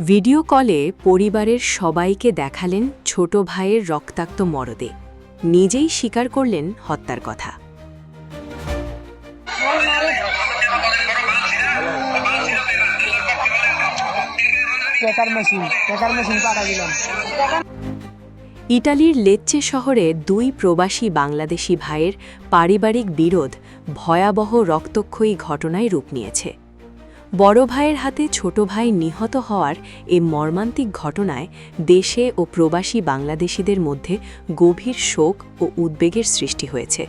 Video কলে পরিবারের সবাইকে দেখালেন ছোট ভাইয়ের রক্তাক্ত মরদে, নিজেই স্বীকার করলেন হত্যার কথা। ইটালির লেচ্চে শহরে দুই প্রবাসী বাংলাদেশি ভাইয়ের পারিবারিক বিরোধ ভয়াবহ রক্তক্ষয়ী ঘটনায় রূপ নিয়েছে। বড় ভাইয়ের হাতে ছোট ভাই নিহত হওয়ার এই মর্মান্তিক ঘটনায় দেশে ও প্রবাসী বাংলাদেশিদের মধ্যে গভীর শোক ও উদ্বেগের সৃষ্টি হয়েছে।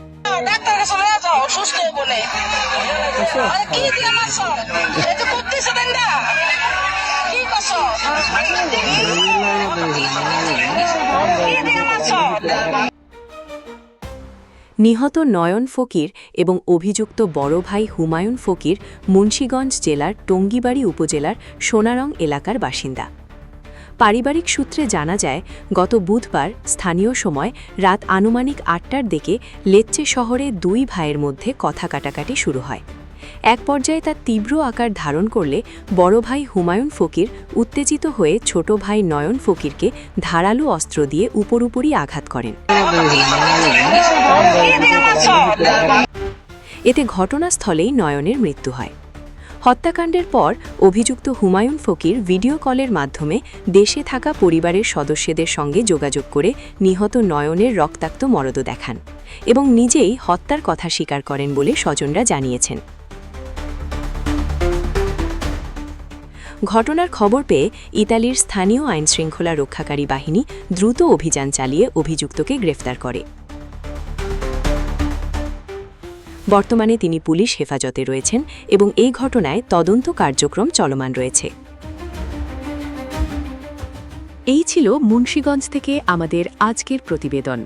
নিহত নয়ন ফকির এবং অভিযুক্ত বড় ভাই হুমায়ুন ফকির মুন্সিগঞ্জ জেলার টঙ্গিবাড়ি উপজেলার সোনারং এলাকার বাসিন্দা। পারিবারিক সূত্রে জানা যায়, গত বুধবার স্থানীয় সময় রাত আনুমানিক ৮টার দিকে লেচ্চে শহরে দুই ভাইয়ের মধ্যে কথা কাটাকাটি শুরু হয়। এক পর্যায়ে তা তীব্র আকার ধারণ করলে বড় ভাই হুমায়ুন ফকির উত্তেজিত হয়ে ছোট ভাই নয়ন ফকিরকে ধারালো অস্ত্র দিয়ে উপরুপরি আঘাত করেন। এতে ঘটনাস্থলেই নয়নের মৃত্যু হয়। হত্যাকাণ্ডের পর অভিযুক্ত হুমায়ুন ফকির ভিডিও কলের মাধ্যমে দেশে থাকা পরিবারের সদস্যদের সঙ্গে যোগাযোগ করে নিহত নয়নের রক্তাক্ত মরদ দেখান এবং নিজেই হত্যার কথা স্বীকার করেন বলে স্বজনরা জানিয়েছেন। ঘটনার খবর পেয়ে ইতালির স্থানীয় আইনশৃঙ্খলা রক্ষাকারী বাহিনী দ্রুত অভিযান চালিয়ে অভিযুক্তকে গ্রেফতার করে। বর্তমানে তিনি পুলিশ হেফাজতে রয়েছেন এবং এই ঘটনায় তদন্ত কার্যক্রম চলমান রয়েছে। এই ছিল মুন্সিগঞ্জ থেকে আমাদের আজকের প্রতিবেদন।